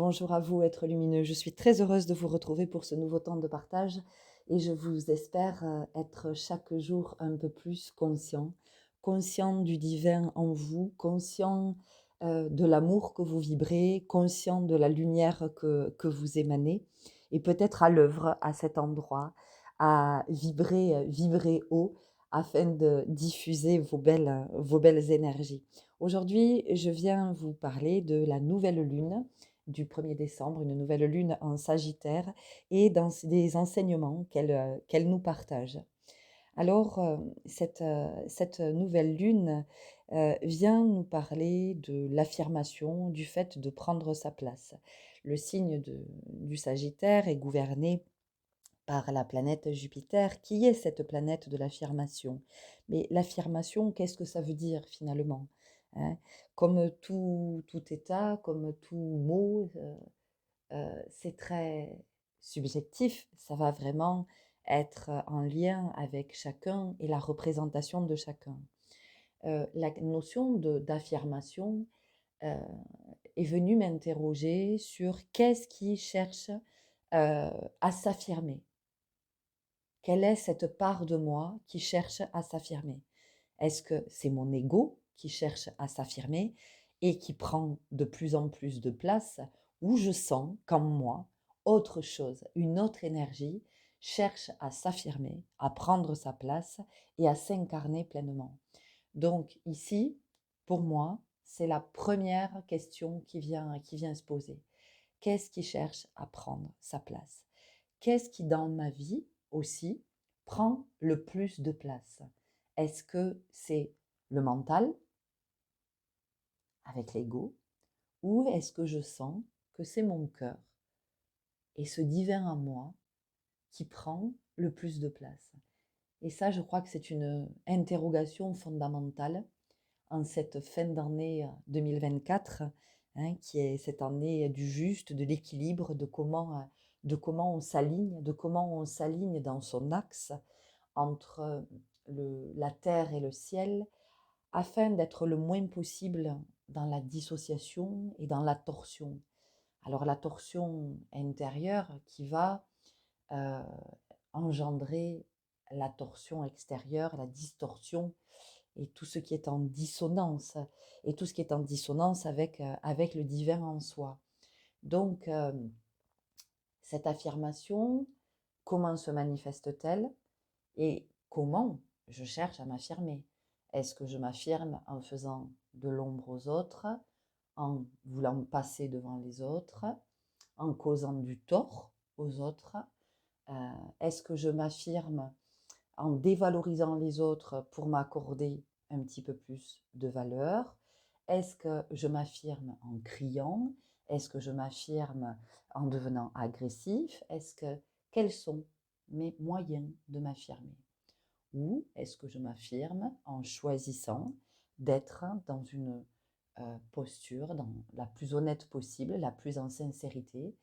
bonjour à vous, êtres lumineux. Je suis très heureuse de vous retrouver pour ce nouveau temps de partage et je vous espère être chaque jour un peu plus conscient du divin en vous, conscient de l'amour que vous vibrez, conscient de la lumière que vous émanez et peut-être à l'œuvre à cet endroit, à vibrer haut afin de diffuser vos belles énergies. Aujourd'hui, je viens vous parler de la nouvelle lune du 1er décembre, une nouvelle lune en Sagittaire, et dans des enseignements qu'elle nous partage. Alors, cette nouvelle lune vient nous parler de l'affirmation, du fait de prendre sa place. Le signe du Sagittaire est gouverné par la planète Jupiter, qui est cette planète de l'affirmation. Mais l'affirmation, qu'est-ce que ça veut dire finalement, hein? Comme tout état, comme tout mot, c'est très subjectif. Ça va vraiment être en lien avec chacun et la représentation de chacun. La notion d'affirmation euh, est venue m'interroger sur qu'est-ce qui cherche à s'affirmer. Quelle est cette part de moi qui cherche à s'affirmer? Est-ce que c'est mon ego qui cherche à s'affirmer et qui prend de plus en plus de place, ou je sens qu'en moi, autre chose, une autre énergie cherche à s'affirmer, à prendre sa place et à s'incarner pleinement? Donc ici, pour moi, c'est la première question qui vient se poser. Qu'est-ce qui cherche à prendre sa place? Qu'est-ce qui, dans ma vie aussi, prend le plus de place? Est-ce que c'est le mental, avec l'ego, ou est-ce que je sens que c'est mon cœur et ce divin en moi qui prend le plus de place? Et ça, je crois que c'est une interrogation fondamentale en cette fin d'année 2024, hein, qui est cette année du juste, de l'équilibre, de comment on s'aligne dans son axe entre la terre et le ciel, afin d'être le moins possible dans la dissociation et dans la torsion. Alors la torsion intérieure qui va euh, engendrer la torsion extérieure, la distorsion et tout ce qui est en dissonance, et tout ce qui est en dissonance avec le divin en soi. Donc, cette affirmation, comment se manifeste-t-elle et comment je cherche à m'affirmer? Est-ce que je m'affirme en faisant de l'ombre aux autres, en voulant passer devant les autres, en causant du tort aux autres? Est-ce que je m'affirme en dévalorisant les autres pour m'accorder un petit peu plus de valeur? Est-ce que je m'affirme en criant? Est-ce que je m'affirme en devenant agressif? Quels sont mes moyens de m'affirmer? Ou est-ce que je m'affirme en choisissant d'être dans une posture dans la plus honnête possible, la plus en sincérité,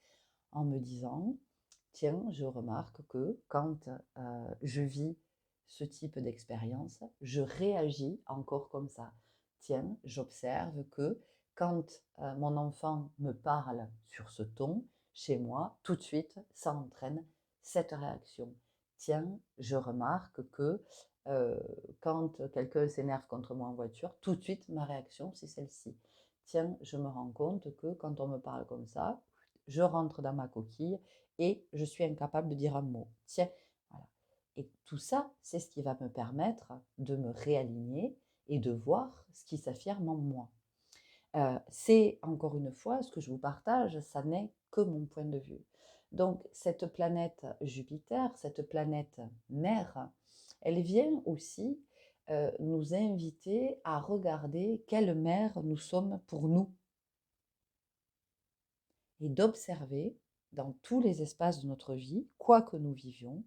en me disant, tiens, je remarque que quand je vis ce type d'expérience, je réagis encore comme ça. Tiens, j'observe que quand mon enfant me parle sur ce ton, chez moi, tout de suite, ça entraîne cette réaction. Tiens, je remarque que euh, quand quelqu'un s'énerve contre moi en voiture, tout de suite, ma réaction, c'est celle-ci. Tiens, je me rends compte que quand on me parle comme ça, je rentre dans ma coquille et je suis incapable de dire un mot. Tiens, voilà. Et tout ça, c'est ce qui va me permettre de me réaligner et de voir ce qui s'affirme en moi. C'est encore une fois ce que je vous partage, ça n'est que mon point de vue. Donc cette planète Jupiter, cette planète mère, elle vient aussi nous inviter à regarder quelle mère nous sommes pour nous et d'observer dans tous les espaces de notre vie, quoi que nous vivions,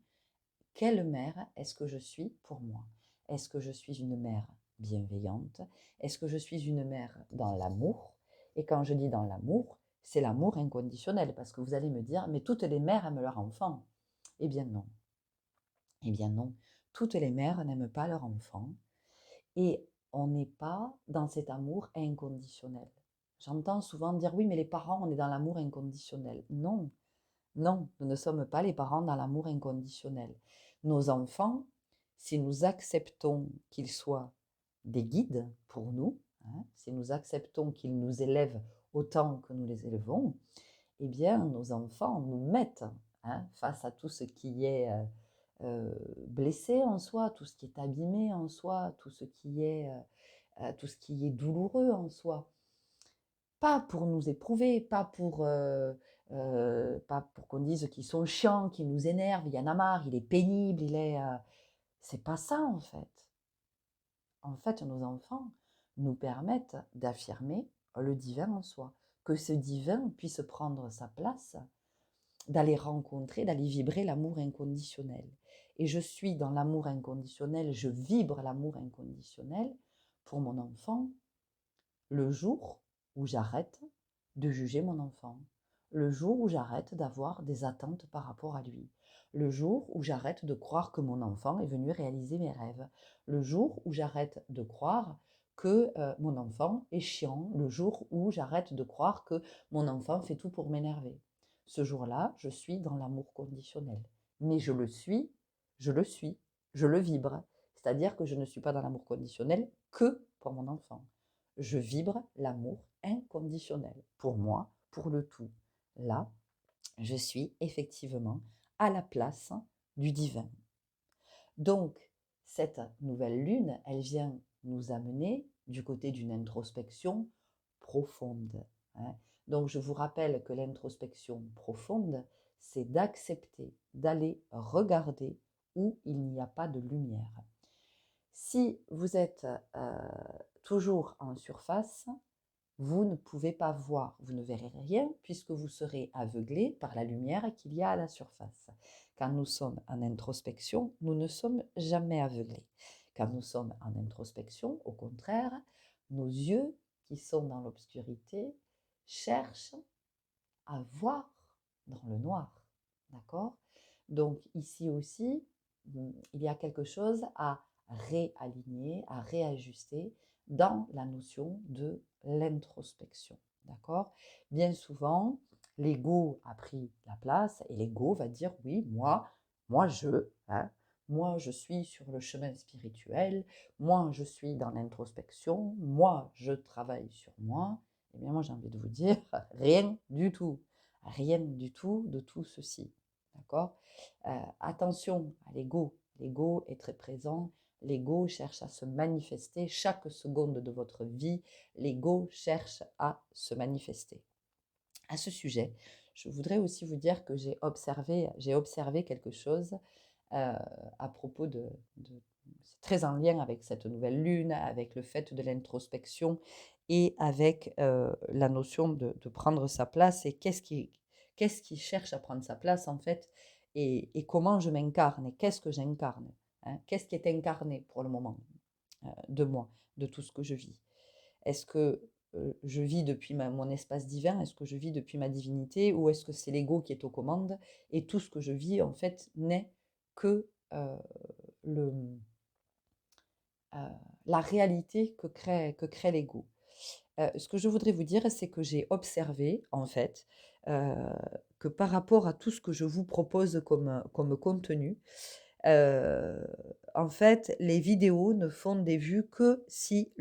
quelle mère est-ce que je suis pour moi? Est-ce que je suis une mère bienveillante? Est-ce que je suis une mère dans l'amour? Et quand je dis dans l'amour, c'est l'amour inconditionnel, parce que vous allez me dire, mais toutes les mères aiment leur enfant. Eh bien non. Eh bien non. Toutes les mères n'aiment pas leur enfant. Et on n'est pas dans cet amour inconditionnel. J'entends souvent dire, oui, mais les parents, on est dans l'amour inconditionnel. Non, non, nous ne sommes pas les parents dans l'amour inconditionnel. Nos enfants, si nous acceptons qu'ils soient des guides pour nous, hein, si nous acceptons qu'ils nous élèvent autant que nous les élevons, eh bien, nos enfants nous mettent, hein, face à tout ce qui est blessé en soi, tout ce qui est abîmé en soi, tout ce qui est douloureux en soi. Pas pour nous éprouver, pas pour qu'on dise qu'ils sont chiants, qu'ils nous énervent, il y en a marre, il est pénible, c'est pas ça en fait. En fait, nos enfants nous permettent d'affirmer le divin en soi, que ce divin puisse prendre sa place, d'aller rencontrer, d'aller vibrer l'amour inconditionnel. Et je suis dans l'amour inconditionnel, je vibre l'amour inconditionnel pour mon enfant le jour où j'arrête de juger mon enfant, le jour où j'arrête d'avoir des attentes par rapport à lui, le jour où j'arrête de croire que mon enfant est venu réaliser mes rêves, le jour où j'arrête de croire que mon enfant est chiant, le jour où j'arrête de croire que mon enfant fait tout pour m'énerver. Ce jour-là, je suis dans l'amour conditionnel. Mais je le suis, je le suis, je le vibre. C'est-à-dire que je ne suis pas dans l'amour conditionnel que pour mon enfant. Je vibre l'amour inconditionnel pour moi, pour le tout. Là, je suis effectivement à la place du divin. Donc, cette nouvelle lune, elle vient nous amener du côté d'une introspection profonde, hein. Donc, je vous rappelle que l'introspection profonde, c'est d'accepter, d'aller regarder où il n'y a pas de lumière. Si vous êtes toujours en surface, vous ne pouvez pas voir, vous ne verrez rien puisque vous serez aveuglé par la lumière qu'il y a à la surface. Quand nous sommes en introspection, nous ne sommes jamais aveuglés. Quand nous sommes en introspection, au contraire, nos yeux qui sont dans l'obscurité cherchent à voir dans le noir. D'accord? Donc ici aussi, il y a quelque chose à réaligner, à réajuster dans la notion de l'introspection. D'accord? Bien souvent, l'ego a pris la place et l'ego va dire oui, hein, moi je suis sur le chemin spirituel, moi je suis dans l'introspection, moi je travaille sur moi. Eh bien moi j'ai envie de vous dire rien du tout. Rien du tout de tout ceci. D'accord? Attention à l'ego. L'ego est très présent. L'ego cherche à se manifester chaque seconde de votre vie. L'ego cherche à se manifester. À ce sujet, je voudrais aussi vous dire que j'ai observé quelque chose à propos c'est très en lien avec cette nouvelle lune, avec le fait de l'introspection et avec la notion de prendre sa place et qu'est-ce qui cherche à prendre sa place en fait et comment je m'incarne et qu'est-ce que j'incarne, hein, qu'est-ce qui est incarné pour le moment de moi, de tout ce que je vis. Est-ce que je vis depuis mon espace divin? Est-ce que je vis depuis ma divinité? Ou est-ce que c'est l'ego qui est aux commandes? Et tout ce que je vis, en fait, n'est que le, la réalité que crée l'ego. Ce que je voudrais vous dire, c'est que j'ai observé, en fait, que par rapport à tout ce que je vous propose comme contenu, en fait, les vidéos ne font des vues que si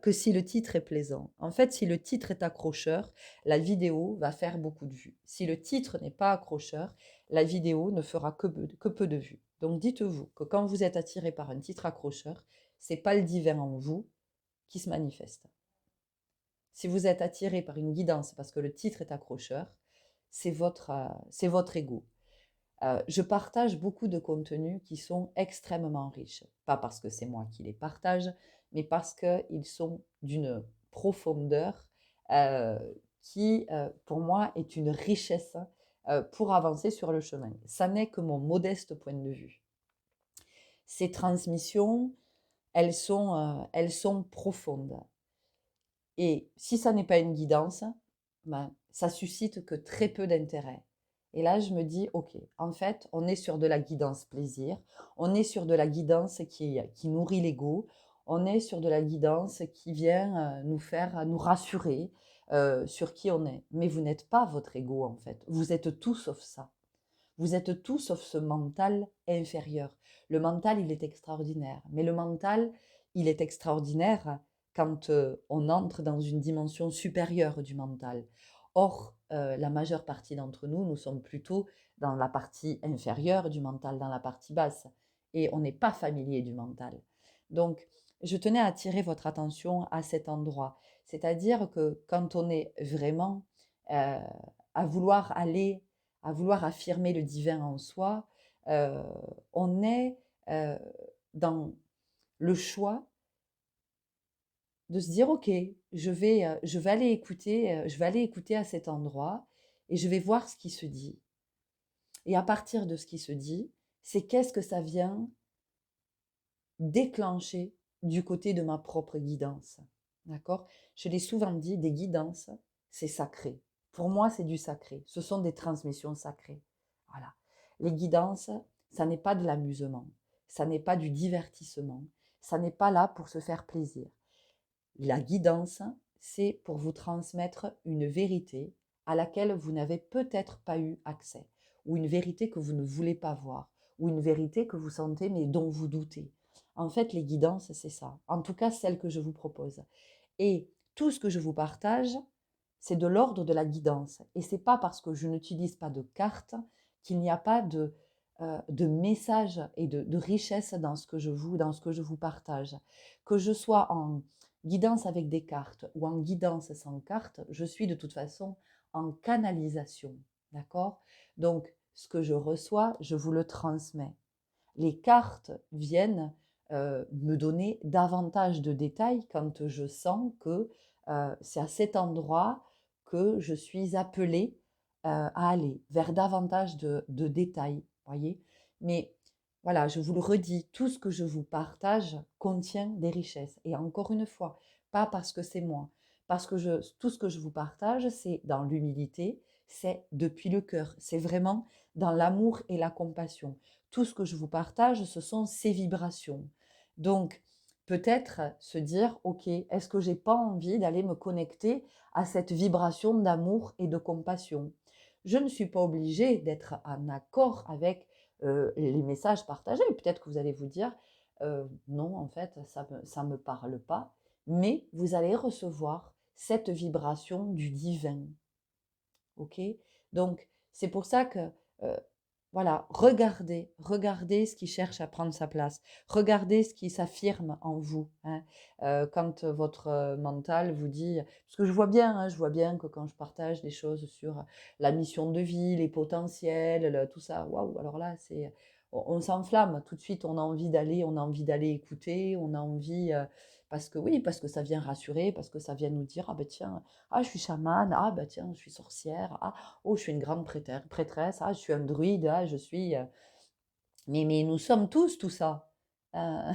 que si le titre est plaisant. En fait, si le titre est accrocheur, la vidéo va faire beaucoup de vues. Si le titre n'est pas accrocheur, la vidéo ne fera que peu de vues. Donc dites-vous que quand vous êtes attiré par un titre accrocheur, c'est pas le divin en vous qui se manifeste. Si vous êtes attiré par une guidance parce que le titre est accrocheur, c'est votre ego. Je partage beaucoup de contenus qui sont extrêmement riches. Pas parce que c'est moi qui les partage, mais parce qu'ils sont d'une profondeur euh, qui, pour moi, est une richesse pour avancer sur le chemin. Ça n'est que mon modeste point de vue. Ces transmissions, elles sont profondes. Et si ça n'est pas une guidance, ben, ça suscite que très peu d'intérêt. Et là, je me dis, ok, en fait, on est sur de la guidance plaisir, on est sur de la guidance qui nourrit l'ego, On est sur de la guidance qui vient nous rassurer sur qui on est. Mais vous n'êtes pas votre ego en fait. Vous êtes tout sauf ça. Vous êtes tout sauf ce mental inférieur. Le mental, il est extraordinaire. Mais le mental, il est extraordinaire quand on entre dans une dimension supérieure du mental. Or, la majeure partie d'entre nous, nous sommes plutôt dans la partie inférieure du mental, dans la partie basse. Et on n'est pas familier du mental. Donc, je tenais à attirer votre attention à cet endroit. C'est-à-dire que quand on est vraiment euh, à vouloir aller à vouloir affirmer le divin en soi, euh, on est euh, dans le choix de se dire, OK, je vais aller écouter à cet endroit et je vais voir ce qui se dit. Et à partir de ce qui se dit, c'est qu'est-ce que ça vient déclencher du côté de ma propre guidance. D'accord? Je l'ai souvent dit, des guidances, c'est sacré. Pour moi, c'est du sacré. Ce sont des transmissions sacrées. Voilà. Les guidances, ça n'est pas de l'amusement. Ça n'est pas du divertissement. Ça n'est pas là pour se faire plaisir. La guidance, c'est pour vous transmettre une vérité à laquelle vous n'avez peut-être pas eu accès, ou une vérité que vous ne voulez pas voir, ou une vérité que vous sentez mais dont vous doutez. En fait, les guidances, c'est ça. En tout cas, celles que je vous propose. Et tout ce que je vous partage, c'est de l'ordre de la guidance. Et c'est pas parce que je n'utilise pas de cartes qu'il n'y a pas de message et de richesse dans ce que dans ce que je vous partage. Que je sois en guidance avec des cartes ou en guidance sans carte, je suis de toute façon en canalisation. D'accord? Donc, ce que je reçois, je vous le transmets. Les cartes viennent me donner davantage de détails quand je sens que c'est à cet endroit que je suis appelée à aller vers davantage de détails, voyez. Mais voilà, je vous le redis, tout ce que je vous partage contient des richesses. Et encore une fois, pas parce que c'est moi, parce que tout ce que je vous partage, c'est dans l'humilité, c'est depuis le cœur, c'est vraiment dans l'amour et la compassion. Tout ce que je vous partage, ce sont ces vibrations. Donc, peut-être se dire, OK, est-ce que j'ai pas envie d'aller me connecter à cette vibration d'amour et de compassion? Je ne suis pas obligée d'être en accord avec les messages partagés. Peut-être que vous allez vous dire, non, en fait, ça me parle pas. Mais vous allez recevoir cette vibration du divin. OK? Donc, c'est pour ça que, euh, voilà, regardez ce qui cherche à prendre sa place. Regardez ce qui s'affirme en vous. Hein. Quand votre mental vous dit, parce que je vois bien, hein, je vois bien que quand je partage des choses sur la mission de vie, les potentiels, tout ça, waouh, alors là, on s'enflamme tout de suite. On a envie d'aller écouter, on a envie, parce que oui, parce que ça vient rassurer, parce que ça vient nous dire, ah ben tiens, ah je suis chamane, ah ben tiens, je suis sorcière, ah oh, je suis une grande prêtresse, ah, je suis un druide, ah, je suis. Mais nous sommes tous tout ça. Euh,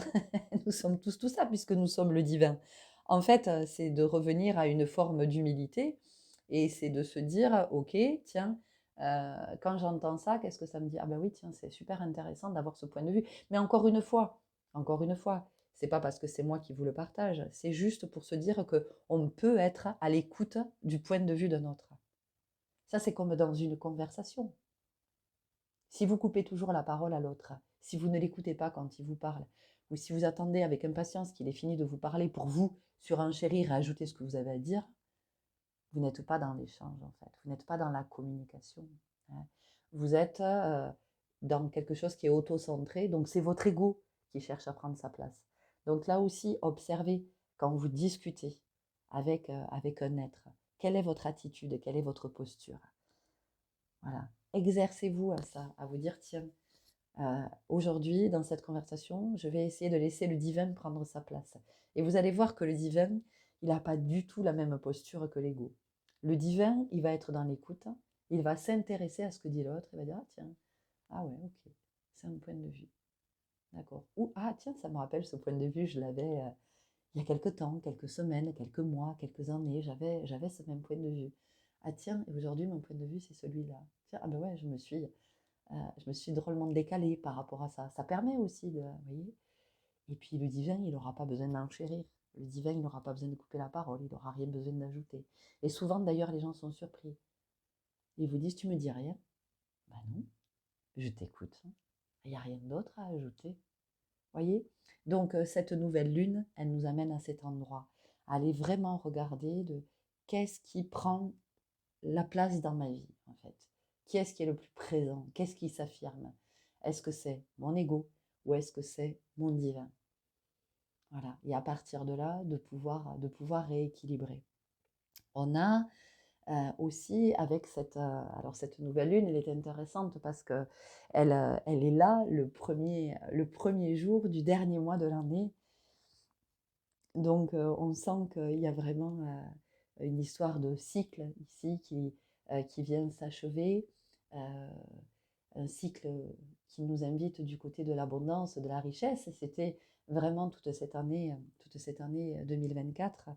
nous sommes tous tout ça, puisque nous sommes le divin. En fait, c'est de revenir à une forme d'humilité et c'est de se dire, ok, tiens, quand j'entends ça, qu'est-ce que ça me dit? Ah ben oui, tiens, c'est super intéressant d'avoir ce point de vue. Mais encore une fois, c'est pas parce que c'est moi qui vous le partage, c'est juste pour se dire que on peut être à l'écoute du point de vue d'un autre. Ça, c'est comme dans une conversation. Si vous coupez toujours la parole à l'autre, si vous ne l'écoutez pas quand il vous parle, ou si vous attendez avec impatience qu'il ait fini de vous parler pour vous surenchérir et ajouter ce que vous avez à dire, vous n'êtes pas dans l'échange en fait, vous n'êtes pas dans la communication. Hein. Vous êtes dans quelque chose qui est auto-centré, donc c'est votre ego qui cherche à prendre sa place. Donc là aussi, observez quand vous discutez avec un être, quelle est votre attitude, quelle est votre posture. Voilà. Exercez-vous à ça, à vous dire, tiens, aujourd'hui, dans cette conversation, je vais essayer de laisser le divin prendre sa place. Et vous allez voir que le divin, il n'a pas du tout la même posture que l'ego. Le divin, il va être dans l'écoute, il va s'intéresser à ce que dit l'autre, il va dire, ah tiens, ah ouais, ok, c'est un point de vue. D'accord. Ou, ah tiens, ça me rappelle ce point de vue, je l'avais il y a quelques temps, quelques semaines, quelques mois, quelques années, j'avais ce même point de vue. Ah tiens, et aujourd'hui, mon point de vue, c'est celui-là. Tiens, ah ben ouais, je me suis drôlement décalée par rapport à ça. Ça permet aussi de, vous voyez. Et puis le divin, il n'aura pas besoin d'enchérir. Le divin, il n'aura pas besoin de couper la parole, il n'aura rien besoin d'ajouter. Et souvent, d'ailleurs, les gens sont surpris. Ils vous disent, tu me dis rien? Ben non, je t'écoute. Il n'y a rien d'autre à ajouter. Voyez? Donc, cette nouvelle lune, elle nous amène à cet endroit. À aller vraiment regarder de qu'est-ce qui prend la place dans ma vie, en fait. Qui est-ce qui est le plus présent? Qu'est-ce qui s'affirme? Est-ce que c'est mon ego ou est-ce que c'est mon divin? Voilà. Et à partir de là, de pouvoir rééquilibrer. On a aussi avec cette nouvelle lune, elle est intéressante parce que elle est là le premier jour du dernier mois de l'année. Donc on sent qu'il y a vraiment une histoire de cycle ici qui vient s'achever, euh, un cycle qui nous invite du côté de l'abondance, de la richesse. Et c'était vraiment toute cette année 2024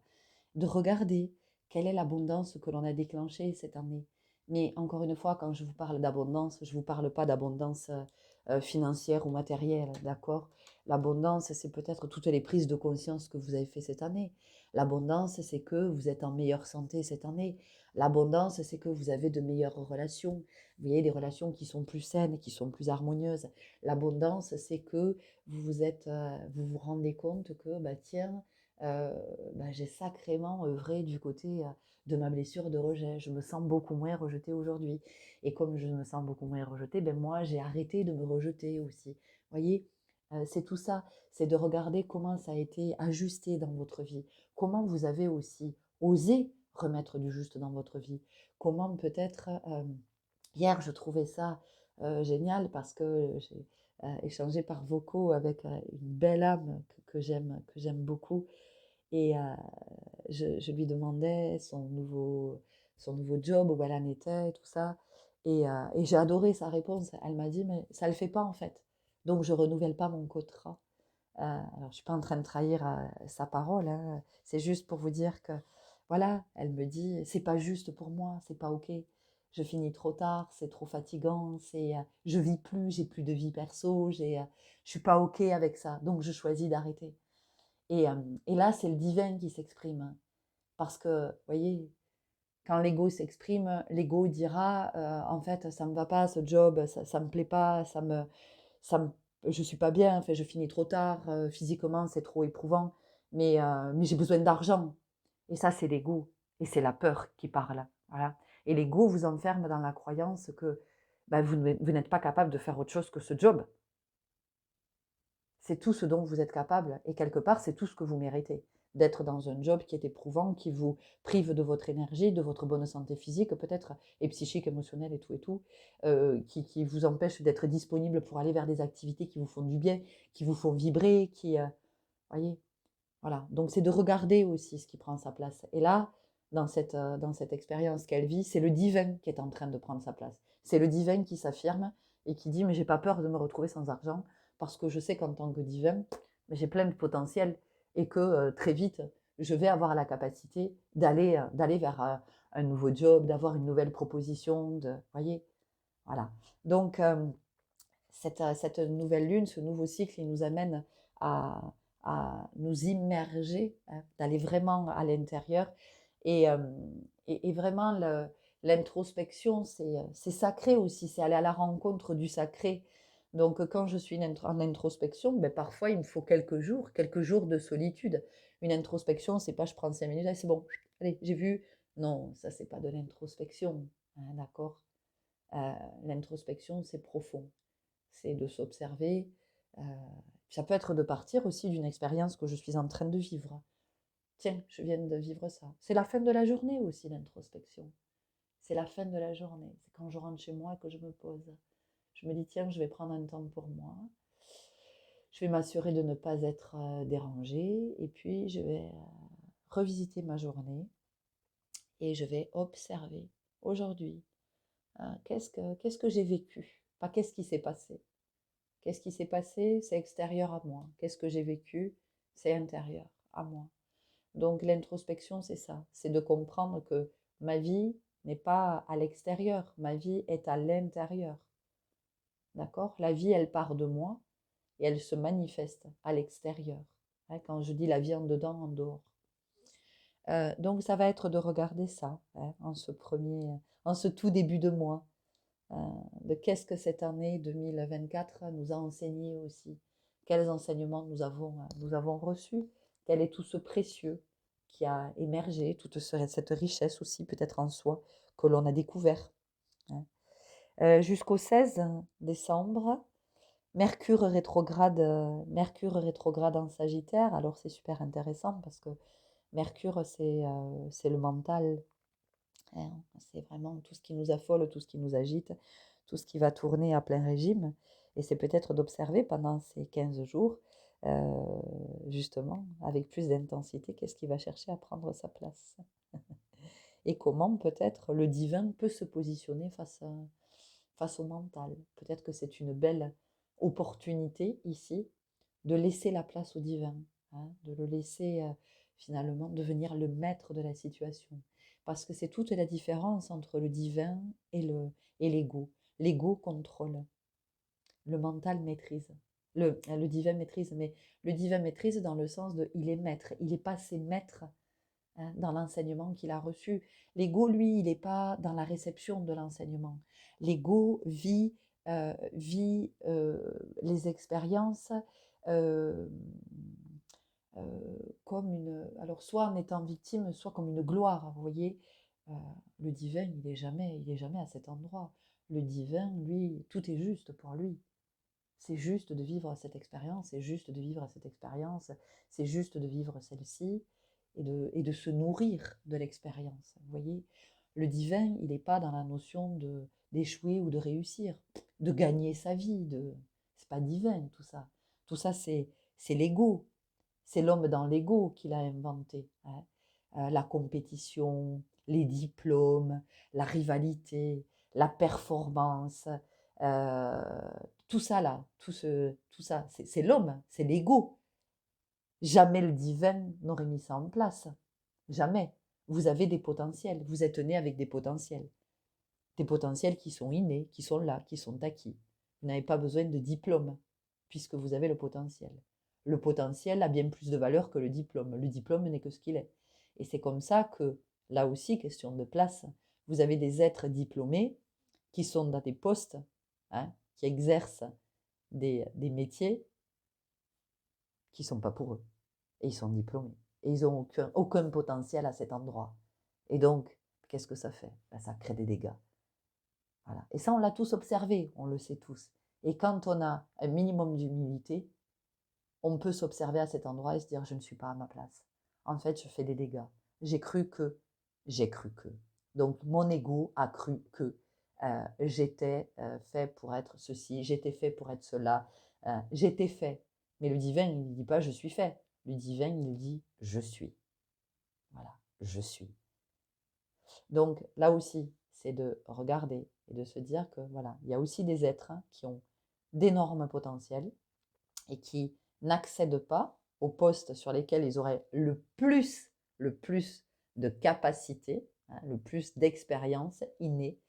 de regarder quelle est l'abondance que l'on a déclenchée cette année. Mais encore une fois, quand je vous parle d'abondance, je ne vous parle pas d'abondance financière ou matérielle, d'accord? L'abondance, c'est peut-être toutes les prises de conscience que vous avez fait cette année. L'abondance, c'est que vous êtes en meilleure santé cette année. L'abondance, c'est que vous avez de meilleures relations. Vous voyez, des relations qui sont plus saines, qui sont plus harmonieuses. L'abondance, c'est que vous vous rendez compte que, bah, tiens, euh, j'ai sacrément œuvré du côté de ma blessure de rejet. Je me sens beaucoup moins rejetée aujourd'hui. Et comme je me sens beaucoup moins rejetée, moi, j'ai arrêté de me rejeter aussi. Vous voyez, c'est tout ça. C'est de regarder comment ça a été ajusté dans votre vie. Comment vous avez aussi osé remettre du juste dans votre vie. Comment peut-être... hier, je trouvais ça génial parce que j'ai échangé par vocaux avec une belle âme que j'aime beaucoup. Et je lui demandais son nouveau job, où elle en était, et tout ça. Et j'ai adoré sa réponse. Elle m'a dit, mais ça ne le fait pas en fait. Donc je ne renouvelle pas mon contrat. Alors je ne suis pas en train de trahir sa parole. Hein. C'est juste pour vous dire que, voilà, elle me dit, c'est pas juste pour moi, c'est pas OK. Je finis trop tard, c'est trop fatigant, je vis plus, j'ai plus de vie perso, je suis pas OK avec ça. Donc je choisis d'arrêter. Et là, c'est le divin qui s'exprime. Hein. Parce que, vous voyez, quand l'ego s'exprime, l'ego dira, en fait, ça ne me va pas, ce job, ça ne me plaît pas, je ne suis pas bien, enfin, je finis trop tard, physiquement, c'est trop éprouvant, mais j'ai besoin d'argent. Et ça, c'est l'ego. Et c'est la peur qui parle. Voilà. Et l'ego vous enferme dans la croyance que vous n'êtes pas capable de faire autre chose que ce job. C'est tout ce dont vous êtes capable. Et quelque part, c'est tout ce que vous méritez. D'être dans un job qui est éprouvant, qui vous prive de votre énergie, de votre bonne santé physique peut-être, et psychique, émotionnelle et tout, qui vous empêche d'être disponible pour aller vers des activités qui vous font du bien, qui vous font vibrer, voyez, voilà. Donc c'est de regarder aussi ce qui prend sa place. Et là, dans cette expérience qu'elle vit, c'est le divin qui est en train de prendre sa place. C'est le divin qui s'affirme et qui dit, mais j'ai pas peur de me retrouver sans argent parce que je sais qu'en tant que divin, j'ai plein de potentiel et que très vite, je vais avoir la capacité d'aller vers un nouveau job, d'avoir une nouvelle proposition, voyez, voilà. Donc cette nouvelle lune, ce nouveau cycle, il nous amène à, à nous immerger, hein, d'aller vraiment à l'intérieur. Et, euh, et vraiment, l'introspection, c'est sacré aussi, c'est aller à la rencontre du sacré. Donc, quand je suis en introspection, parfois, il me faut quelques jours de solitude. Une introspection, c'est pas je prends 5 minutes, et c'est bon, allez, j'ai vu. Non, ça, c'est pas de l'introspection, hein, d'accord. L'introspection, c'est profond, c'est de s'observer. Euh, Ça peut être de partir aussi d'une expérience que je suis en train de vivre. Tiens, je viens de vivre ça. C'est la fin de la journée aussi, l'introspection. C'est la fin de la journée. C'est quand je rentre chez moi et que je me pose. Je me dis, tiens, je vais prendre un temps pour moi. Je vais m'assurer de ne pas être dérangée. Et puis, je vais revisiter ma journée et je vais observer aujourd'hui. Hein, qu'est-ce que j'ai vécu? Pas qu'est-ce qui s'est passé. Qu'est-ce qui s'est passé? C'est extérieur à moi. Qu'est-ce que j'ai vécu? C'est intérieur à moi. Donc l'introspection, c'est ça. C'est de comprendre que ma vie n'est pas à l'extérieur. Ma vie est à l'intérieur. D'accord? La vie, elle part de moi. et elle se manifeste à l'extérieur. Hein, quand je dis la vie en dedans, en dehors. Donc ça va être de regarder ça, hein, en ce tout début de mois, de qu'est-ce que cette année 2024 nous a enseigné aussi, quels enseignements nous avons reçus, quel est tout ce précieux qui a émergé, toute cette richesse aussi peut-être en soi que l'on a découvert. Hein. Jusqu'au 16 décembre, Mercure rétrograde en Sagittaire. Alors c'est super intéressant parce que Mercure, c'est le mental, hein. C'est vraiment tout ce qui nous affole, tout ce qui nous agite, tout ce qui va tourner à plein régime. Et c'est peut-être d'observer pendant ces 15 jours, justement, avec plus d'intensité, qu'est-ce qui va chercher à prendre sa place. Et comment peut-être le divin peut se positionner face au mental. Peut-être que c'est une belle opportunité ici de laisser la place au divin, hein, de le laisser finalement devenir le maître de la situation. Parce que c'est toute la différence entre le divin et l'ego. L'ego contrôle, le mental maîtrise. Le divin maîtrise, mais le divin maîtrise dans le sens de il est maître, il n'est pas ses maîtres, hein, dans l'enseignement qu'il a reçu. L'ego, lui, il n'est pas dans la réception de l'enseignement. L'ego vit les expériences euh, comme alors soit en étant victime, soit comme une gloire. Vous voyez, euh, le divin, il est jamais à cet endroit. Le divin, lui, tout est juste pour lui. C'est juste de vivre cette expérience, c'est juste de vivre cette expérience, c'est juste de vivre celle-ci et de se nourrir de l'expérience. Vous voyez, le divin, il n'est pas dans la notion d'échouer ou de réussir, de gagner sa vie. C'est pas divin tout ça. Tout ça, c'est l'ego. C'est l'homme dans l'ego qui l'a inventé. Hein. La compétition, les diplômes, la rivalité, la performance, euh, tout ça là, tout ça, c'est l'homme, c'est l'ego. Jamais le divin n'aurait mis ça en place. Jamais. Vous avez des potentiels, vous êtes né avec des potentiels. Des potentiels qui sont innés, qui sont là, qui sont acquis. Vous n'avez pas besoin de diplôme, puisque vous avez le potentiel. Le potentiel a bien plus de valeur que le diplôme. Le diplôme n'est que ce qu'il est. Et c'est comme ça que, là aussi, question de place, vous avez des êtres diplômés qui sont dans des postes, hein, qui exercent des métiers qui ne sont pas pour eux. Et ils sont diplômés. Et ils n'ont aucun potentiel à cet endroit. Et donc, qu'est-ce que ça fait? Ben, ça crée des dégâts. Voilà. Et ça, on l'a tous observé, on le sait tous. Et quand on a un minimum d'humilité, on peut s'observer à cet endroit et se dire, je ne suis pas à ma place. En fait, je fais des dégâts. J'ai cru que, j'ai cru que. Donc, mon ego a cru que j'étais fait pour être ceci, j'étais fait pour être cela, j'étais fait. Mais le divin, il ne dit pas, je suis fait. Le divin, il dit, je suis. Voilà, je suis. Donc là aussi, c'est de regarder et de se dire que voilà, il y a aussi des êtres, hein, qui ont d'énormes potentiels et qui n'accèdent pas aux postes sur lesquels ils auraient le plus de capacité, hein, le plus d'expérience innée.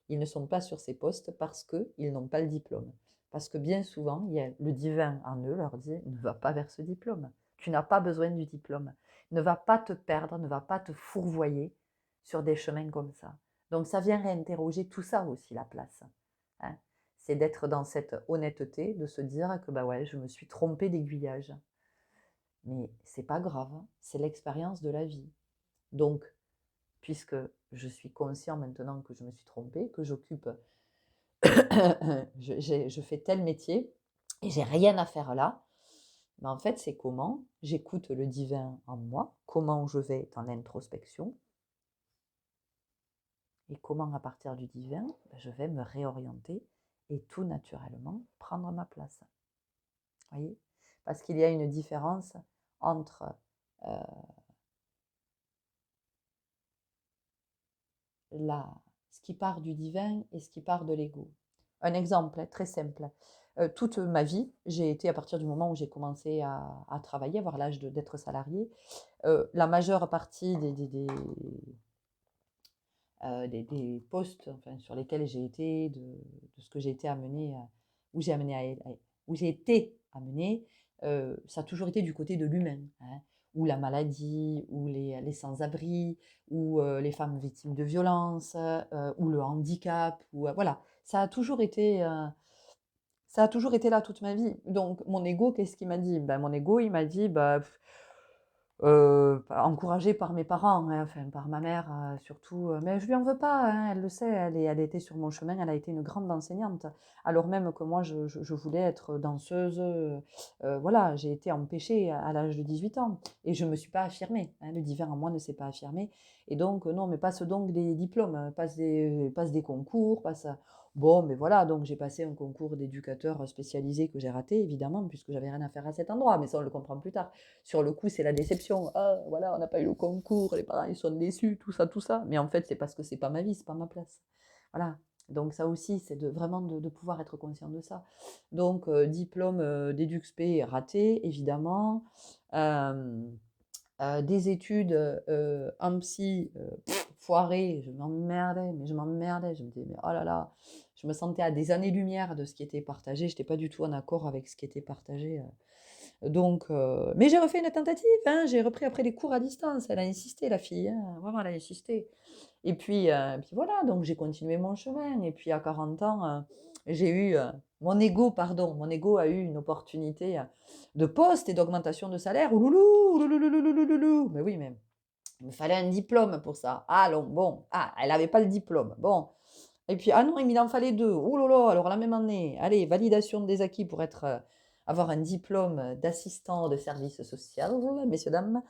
Ils ne sont pas sur ces postes parce qu'ils n'ont pas le diplôme. Parce que bien souvent, il y a le divin en eux leur dit, ne va pas vers ce diplôme. Tu n'as pas besoin du diplôme. Ne va pas te perdre, ne va pas te fourvoyer sur des chemins comme ça. Donc ça vient réinterroger tout ça aussi, la place. Hein. C'est d'être dans cette honnêteté, de se dire que bah ouais, je me suis trompée d'aiguillage. Mais c'est pas grave, hein, c'est l'expérience de la vie. Donc, puisque je suis conscient maintenant que je me suis trompée, que j'occupe, je fais tel métier et j'ai rien à faire là, mais en fait, c'est comment j'écoute le divin en moi, comment je vais dans l'introspection, et comment à partir du divin, je vais me réorienter et tout naturellement prendre ma place. Voyez, parce qu'il y a une différence entre euh, ce qui part du divin et ce qui part de l'ego. Un exemple très simple. Toute ma vie, j'ai été, à partir du moment où j'ai commencé à travailler, avoir l'âge d'être salarié, la majeure partie des postes, enfin, sur lesquels j'ai été, de ce que j'ai été amené, où j'ai été à mener, ça a toujours été du côté de l'humain, hein, ou la maladie, ou les sans-abri, ou les femmes victimes de violences, ou le handicap, ou voilà. Ça a toujours été là toute ma vie. Donc mon ego, qu'est-ce qu'il m'a dit? Ben, mon ego, il m'a dit, bah, encouragée par mes parents, hein, enfin par ma mère surtout, mais je lui en veux pas, hein, elle le sait, elle était sur mon chemin, elle a été une grande enseignante. Alors même que moi, je voulais être danseuse, voilà, j'ai été empêchée à l'âge de 18 ans et je me suis pas affirmée, hein, le divin en moi ne s'est pas affirmé. Et donc, non, mais passe donc des diplômes, passe des concours, passe. Bon, mais voilà, donc j'ai passé un concours d'éducateur spécialisé que j'ai raté, évidemment, puisque j'avais rien à faire à cet endroit, mais ça, on le comprend plus tard. Sur le coup, c'est la déception. Ah, voilà, on n'a pas eu le concours, les parents ils sont déçus, tout ça, tout ça. Mais en fait, c'est parce que c'est pas ma vie, c'est pas ma place. Voilà. Donc ça aussi, c'est vraiment de pouvoir être conscient de ça. Donc diplôme d'EduxP raté, évidemment. Euh, des études en psy foirées, je m'emmerdais, mais je m'emmerdais. Je me disais, mais oh là là, je me sentais à des années-lumière de ce qui était partagé. Je n'étais pas du tout en accord avec ce qui était partagé. Donc, mais j'ai refait une tentative, hein, j'ai repris après des cours à distance. Elle a insisté, la fille, hein, vraiment, elle a insisté. Et puis voilà, donc j'ai continué mon chemin. Et puis à 40 ans, j'ai eu, mon ego a eu une opportunité de poste et d'augmentation de salaire. Ouloulou, ouloulouloulouloulou. Mais oui, mais il me fallait un diplôme pour ça. Allons, bon, elle n'avait pas le diplôme. Bon. Et puis, ah non, il m'en fallait deux. Oh là là, alors la même année, allez, validation des acquis pour avoir un diplôme d'assistant de service social, messieurs, dames.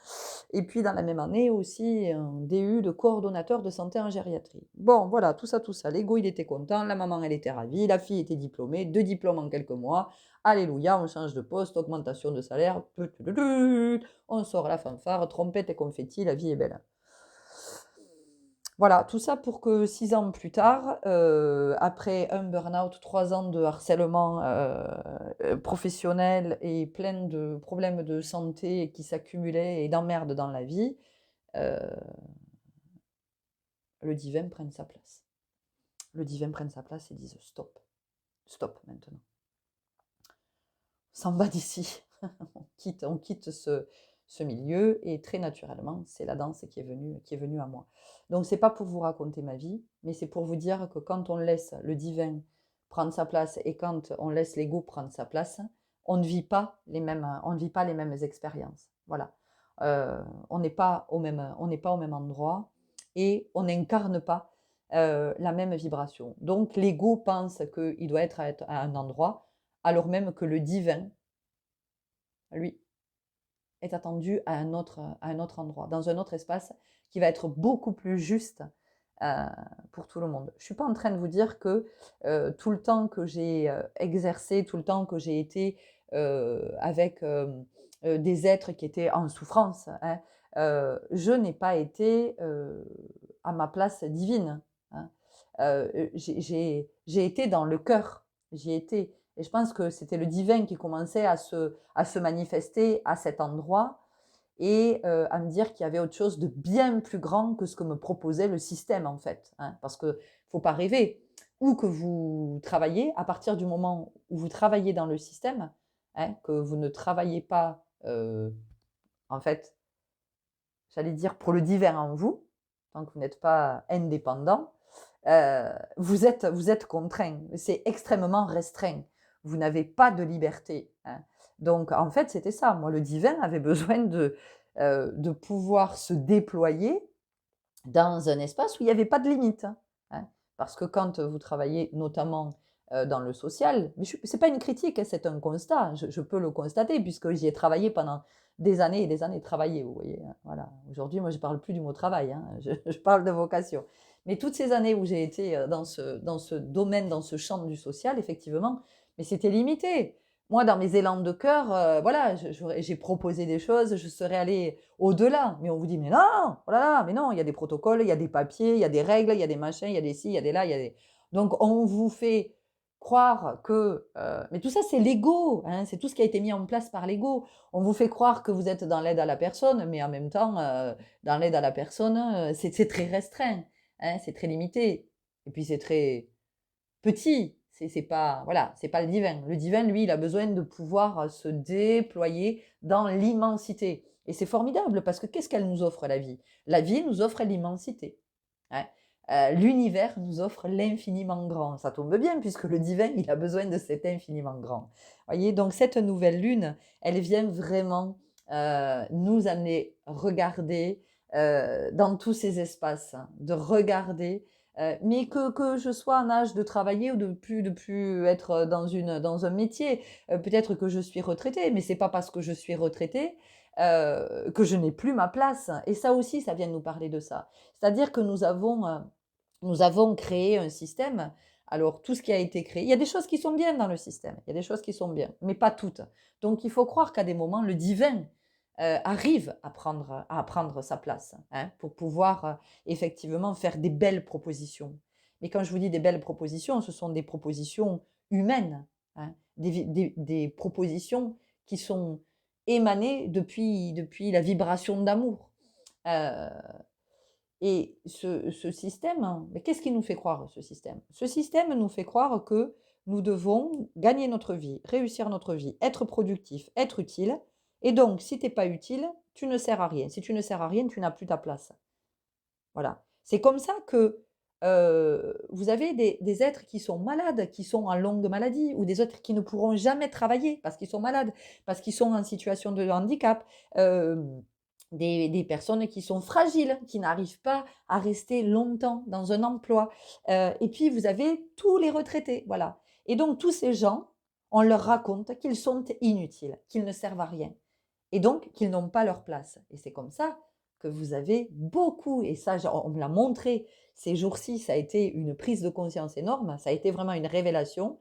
Et puis, dans la même année aussi, un DU de coordonnateur de santé en gériatrie. Bon, voilà, tout ça, tout ça. L'ego, il était content, la maman, elle était ravie, la fille était diplômée, 2 diplômes en quelques mois. Alléluia, on change de poste, augmentation de salaire. On sort la fanfare, trompette et confetti, la vie est belle. Voilà, tout ça pour que 6 ans plus tard, après un burn-out, 3 ans de harcèlement professionnel et plein de problèmes de santé qui s'accumulaient et d'emmerdes dans la vie, euh, le divin prenne sa place. Le divin prenne sa place et dise stop. Stop maintenant. On s'en va d'ici. on quitte ce milieu et très naturellement, c'est la danse qui est venue à moi. Donc c'est pas pour vous raconter ma vie, mais c'est pour vous dire que quand on laisse le divin prendre sa place et quand on laisse l'ego prendre sa place, on ne vit pas les mêmes expériences. Voilà. On n'est pas au même endroit et on n'incarne pas la même vibration. Donc l'ego pense qu'il doit être à un endroit, alors même que le divin, lui, est attendu à un autre endroit, dans un autre espace qui va être beaucoup plus juste pour tout le monde. Je ne suis pas en train de vous dire que tout le temps que j'ai exercé, tout le temps que j'ai été avec des êtres qui étaient en souffrance, hein, je n'ai pas été à ma place divine. Hein. J'ai été dans le cœur, j'y étais. Et je pense que c'était le divin qui commençait à se manifester à cet endroit et à me dire qu'il y avait autre chose de bien plus grand que ce que me proposait le système, en fait. Hein, parce qu'il ne faut pas rêver. Où que vous travaillez, à partir du moment où vous travaillez dans le système, hein, que vous ne travaillez pas, en fait, j'allais dire pour le divin en vous, tant que vous n'êtes pas indépendant, vous êtes contraint. C'est extrêmement restreint. Vous n'avez pas de liberté. Hein. Donc, en fait, c'était ça. Moi, le divin avait besoin de pouvoir se déployer dans un espace où il n'y avait pas de limite. Hein. Parce que quand vous travaillez notamment dans le social, mais ce n'est pas une critique, hein, c'est un constat, je peux le constater puisque j'y ai travaillé pendant des années et des années travaillé, vous voyez. Hein, voilà. Aujourd'hui, moi, je ne parle plus du mot travail, hein, je parle de vocation. Mais toutes ces années où j'ai été dans ce domaine, dans ce champ du social, effectivement, mais c'était limité. Moi, dans mes élans de cœur, voilà, j'ai proposé des choses, je serais allée au-delà. Mais on vous dit, mais non, oh là là, mais non, il y a des protocoles, il y a des papiers, il y a des règles, il y a des machins, il y a des ci, il y a des là, il y a des... Donc, on vous fait croire que... mais tout ça, c'est l'ego, hein, c'est tout ce qui a été mis en place par l'ego. On vous fait croire que vous êtes dans l'aide à la personne, mais en même temps, dans l'aide à la personne, c'est très restreint, hein, c'est très limité. Et puis, c'est très petit. C'est pas, voilà, c'est pas le divin. Le divin, lui, il a besoin de pouvoir se déployer dans l'immensité. Et c'est formidable parce que qu'est-ce qu'elle nous offre, la vie? La vie nous offre l'immensité. Hein. L'univers nous offre l'infiniment grand. Ça tombe bien puisque le divin, il a besoin de cet infiniment grand. Voyez, donc cette nouvelle lune, elle vient vraiment nous amener regarder dans tous ces espaces, hein, de regarder, mais que je sois en âge de travailler ou de plus être dans un métier. Peut-être que je suis retraitée, mais c'est pas parce que je suis retraitée que je n'ai plus ma place. Et ça aussi, ça vient nous parler de ça. C'est-à-dire que nous avons créé un système. Alors, tout ce qui a été créé, il y a des choses qui sont bien dans le système, il y a des choses qui sont bien, mais pas toutes. Donc, il faut croire qu'à des moments, le divin arrive à prendre sa place, hein, pour pouvoir effectivement faire des belles propositions. Mais quand je vous dis des belles propositions, ce sont des propositions humaines, hein, des propositions qui sont émanées depuis la vibration d'amour. Euh, et ce système, hein, mais qu'est-ce qui nous fait croire ce système? Ce système nous fait croire que nous devons gagner notre vie, réussir notre vie, être productif, être utile. Et donc, si tu n'es pas utile, tu ne sers à rien. Si tu ne sers à rien, tu n'as plus ta place. Voilà. C'est comme ça que vous avez des êtres qui sont malades, qui sont en longue maladie, ou des êtres qui ne pourront jamais travailler parce qu'ils sont malades, parce qu'ils sont en situation de handicap. Euh, des personnes qui sont fragiles, qui n'arrivent pas à rester longtemps dans un emploi. Et puis, vous avez tous les retraités, voilà. Et donc, tous ces gens, on leur raconte qu'ils sont inutiles, qu'ils ne servent à rien, et donc qu'ils n'ont pas leur place. Et c'est comme ça que vous avez beaucoup, et ça, on me l'a montré ces jours-ci, ça a été une prise de conscience énorme, ça a été vraiment une révélation,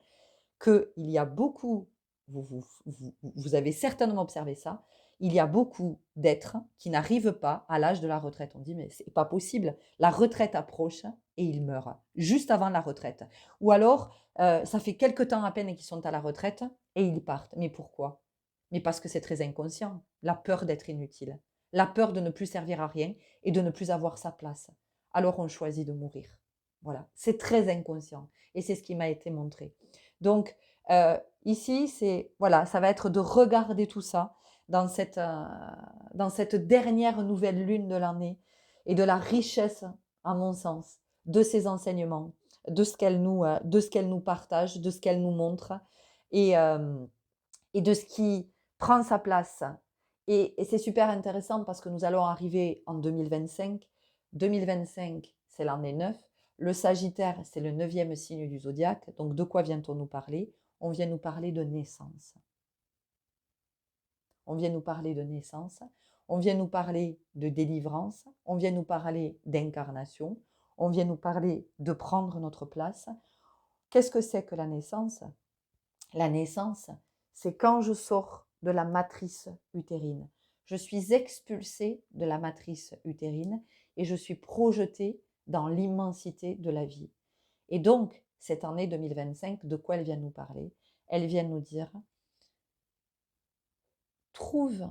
qu'il y a beaucoup, vous avez certainement observé ça, il y a beaucoup d'êtres qui n'arrivent pas à l'âge de la retraite. On dit, mais c'est pas possible. La retraite approche et ils meurent juste avant la retraite. Ou alors, ça fait quelque temps à peine qu'ils sont à la retraite et ils partent. Mais pourquoi? Mais parce que c'est très inconscient. La peur d'être inutile. La peur de ne plus servir à rien et de ne plus avoir sa place. Alors on choisit de mourir. Voilà, c'est très inconscient. Et c'est ce qui m'a été montré. Donc, ici, voilà, ça va être de regarder tout ça dans cette dernière nouvelle lune de l'année et de la richesse, à mon sens, de ces enseignements, de ce qu'elle nous partage, de ce qu'elle nous montre et, euh, et de ce qui prend sa place. Et c'est super intéressant parce que nous allons arriver en 2025. 2025, c'est l'année 9. Le Sagittaire, c'est le 9e signe du zodiaque. Donc, de quoi vient-on nous parler? On vient nous parler de naissance. On vient nous parler de naissance. On vient nous parler de délivrance. On vient nous parler d'incarnation. On vient nous parler de prendre notre place. Qu'est-ce que c'est que la naissance? La naissance, c'est quand je sors de la matrice utérine. Je suis expulsée de la matrice utérine et je suis projetée dans l'immensité de la vie. Et donc, cette année 2025, de quoi elle vient nous parler? Elle vient nous dire, trouve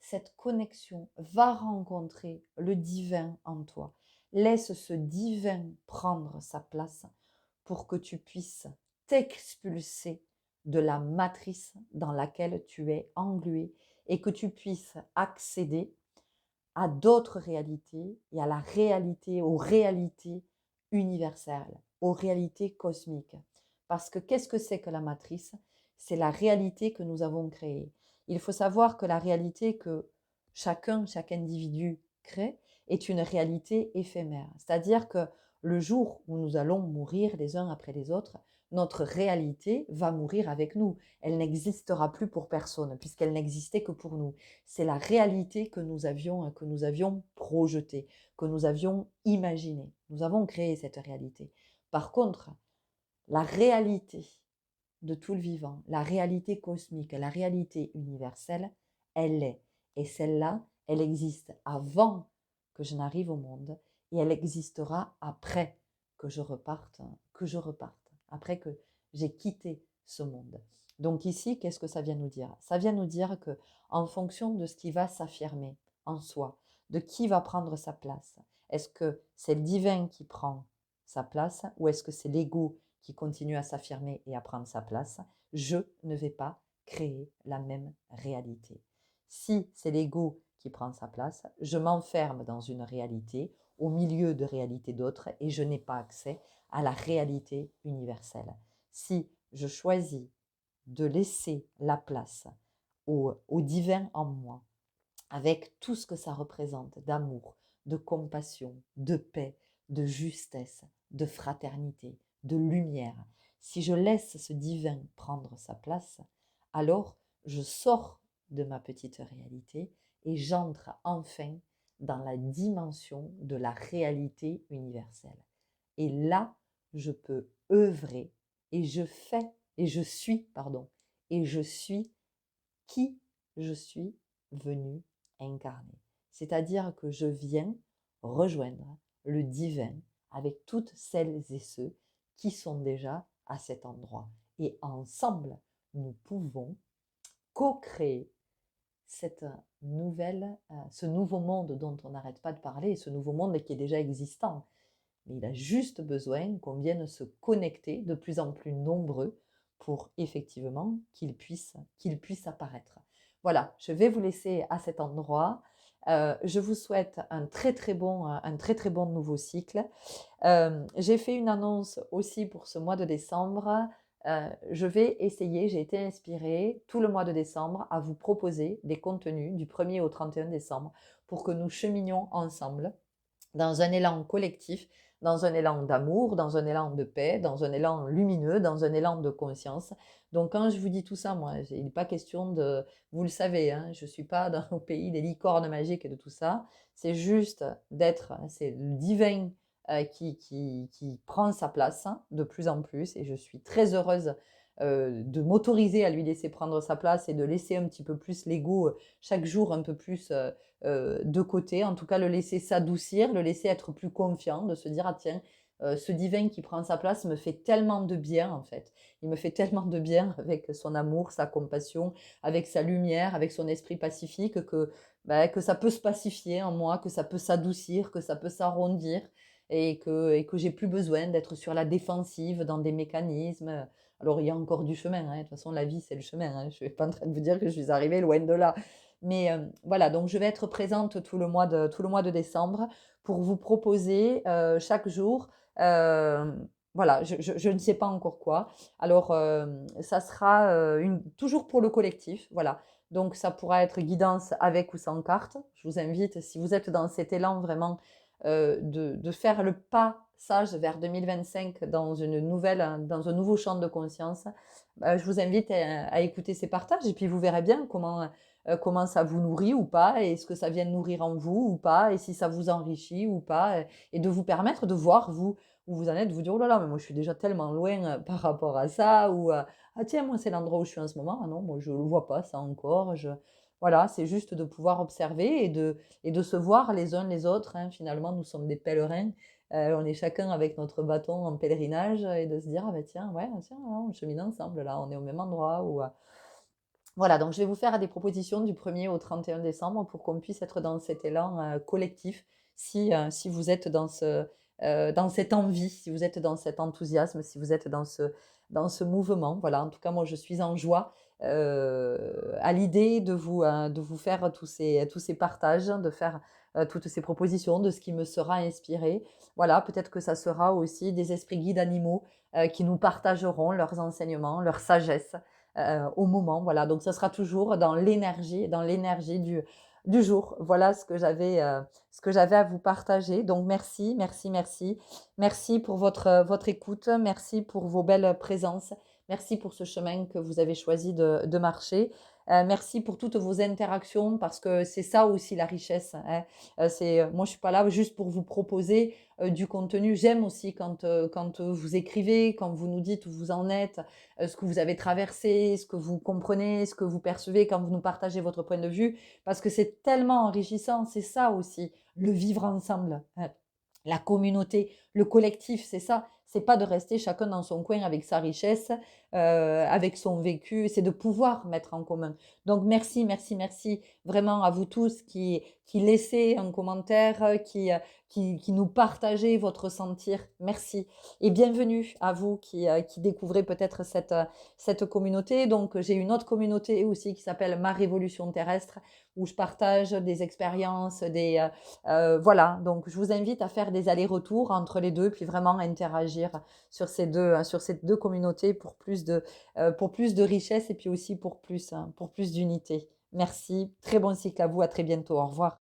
cette connexion, va rencontrer le divin en toi. Laisse ce divin prendre sa place pour que tu puisses t'expulser de la matrice dans laquelle tu es englué et que tu puisses accéder à d'autres réalités et à la réalité, aux réalités universelles, aux réalités cosmiques. Parce que qu'est-ce que c'est que la matrice? C'est la réalité que nous avons créée. Il faut savoir que la réalité que chaque individu crée est une réalité éphémère. C'est-à-dire que le jour où nous allons mourir les uns après les autres, notre réalité va mourir avec nous. Elle n'existera plus pour personne, puisqu'elle n'existait que pour nous. C'est la réalité que nous avions projetée, que nous avions imaginée. Nous avons créé cette réalité. Par contre, la réalité de tout le vivant, la réalité cosmique, la réalité universelle, elle est. Et celle-là, elle existe avant que je n'arrive au monde et elle existera après que je reparte, après que j'ai quitté ce monde. Donc ici, qu'est-ce que ça vient nous dire? Ça vient nous dire que en fonction de ce qui va s'affirmer en soi, de qui va prendre sa place, est-ce que c'est le divin qui prend sa place ou est-ce que c'est l'ego qui continue à s'affirmer et à prendre sa place, je ne vais pas créer la même réalité. Si c'est l'ego qui prend sa place, je m'enferme dans une réalité au milieu de réalités d'autres et je n'ai pas accès à la réalité universelle. Si je choisis de laisser la place au divin en moi, avec tout ce que ça représente d'amour, de compassion, de paix, de justesse, de fraternité, de lumière. Si je laisse ce divin prendre sa place, alors je sors de ma petite réalité et j'entre enfin dans la dimension de la réalité universelle. Et là, je peux œuvrer et je fais et je suis, pardon, et je suis qui je suis venu incarner. C'est-à-dire que je viens rejoindre le divin avec toutes celles et ceux qui sont déjà à cet endroit. Et ensemble, nous pouvons co-créer cette ce nouveau monde dont on n'arrête pas de parler, ce nouveau monde qui est déjà existant. Mais il a juste besoin qu'on vienne se connecter de plus en plus nombreux pour effectivement qu'il puisse apparaître. Voilà, je vais vous laisser à cet endroit. Je vous souhaite un très très bon nouveau cycle. J'ai fait une annonce aussi pour ce mois de décembre. Je vais essayer, j'ai été inspirée tout le mois de décembre à vous proposer des contenus du 1er au 31 décembre pour que nous cheminions ensemble dans un élan collectif, dans un élan d'amour, dans un élan de paix, dans un élan lumineux, dans un élan de conscience. Donc quand je vous dis tout ça, moi, il n'est pas question de... Vous le savez, hein, je ne suis pas dans le pays des licornes magiques et de tout ça. C'est juste d'être, c'est le divin qui prend sa place de plus en plus. Et je suis très heureuse de m'autoriser à lui laisser prendre sa place et de laisser un petit peu plus l'ego chaque jour un peu plus de côté, en tout cas le laisser s'adoucir, le laisser être plus confiant, de se dire ah tiens, ce divin qui prend sa place me fait tellement de bien en fait. Il me fait tellement de bien avec son amour, sa compassion, avec sa lumière, avec son esprit pacifique que ça peut se pacifier en moi, que ça peut s'adoucir, que ça peut s'arrondir et que j'ai plus besoin d'être sur la défensive dans des mécanismes. Alors il y a encore du chemin, hein. De toute façon la vie c'est le chemin, hein. Je ne suis pas en train de vous dire que je suis arrivée loin de là. Mais voilà, donc je vais être présente tout le mois de décembre pour vous proposer chaque jour, voilà, je ne sais pas encore quoi. Alors, ça sera toujours pour le collectif, voilà. Donc, ça pourra être guidance avec ou sans carte. Je vous invite, si vous êtes dans cet élan vraiment de faire le passage vers 2025 dans un nouveau champ de conscience, je vous invite à écouter ces partages et puis vous verrez bien comment ça vous nourrit ou pas, et est-ce que ça vient nourrir en vous ou pas, et si ça vous enrichit ou pas, et de vous permettre de voir vous où vous en êtes, vous dire oh là là, mais moi je suis déjà tellement loin par rapport à ça, ou ah tiens, moi c'est l'endroit où je suis en ce moment, ah non, moi je ne le vois pas ça encore. Voilà, c'est juste de pouvoir observer et de se voir les uns les autres, hein. Finalement, nous sommes des pèlerins, on est chacun avec notre bâton en pèlerinage, et de se dire ah ben tiens, ouais, tiens, on chemine ensemble là, on est au même endroit, ou voilà, donc je vais vous faire des propositions du 1er au 31 décembre pour qu'on puisse être dans cet élan collectif, si vous êtes dans cette envie, si vous êtes dans cet enthousiasme, si vous êtes dans ce mouvement. Voilà, en tout cas, moi, je suis en joie à l'idée de vous faire tous ces partages, de faire toutes ces propositions, de ce qui me sera inspiré. Voilà, peut-être que ça sera aussi des esprits guides animaux qui nous partageront leurs enseignements, leur sagesse au moment. Voilà, donc ça sera toujours dans l'énergie du jour. Voilà ce que j'avais à vous partager. Donc merci, merci, merci. Merci pour votre écoute. Merci pour vos belles présences. Merci pour ce chemin que vous avez choisi de marcher. Merci pour toutes vos interactions, parce que c'est ça aussi la richesse, hein. Moi, je suis pas là juste pour vous proposer du contenu. J'aime aussi quand vous écrivez, quand vous nous dites où vous en êtes, ce que vous avez traversé, ce que vous comprenez, ce que vous percevez quand vous nous partagez votre point de vue, parce que c'est tellement enrichissant. C'est ça aussi, le vivre ensemble, hein. La communauté, le collectif, c'est ça. C'est pas de rester chacun dans son coin avec sa richesse, avec son vécu, c'est de pouvoir mettre en commun. Donc merci, merci, merci vraiment à vous tous qui laissez un commentaire, qui nous partagez votre sentir. Merci et bienvenue à vous qui découvrez peut-être cette communauté. Donc j'ai une autre communauté aussi qui s'appelle Ma Révolution Terrestre où je partage des expériences, voilà. Donc je vous invite à faire des allers-retours entre les deux, puis vraiment interagir sur ces deux communautés pour plus de richesse et puis aussi pour plus d'unité. Merci, très bon cycle à vous, à très bientôt, au revoir.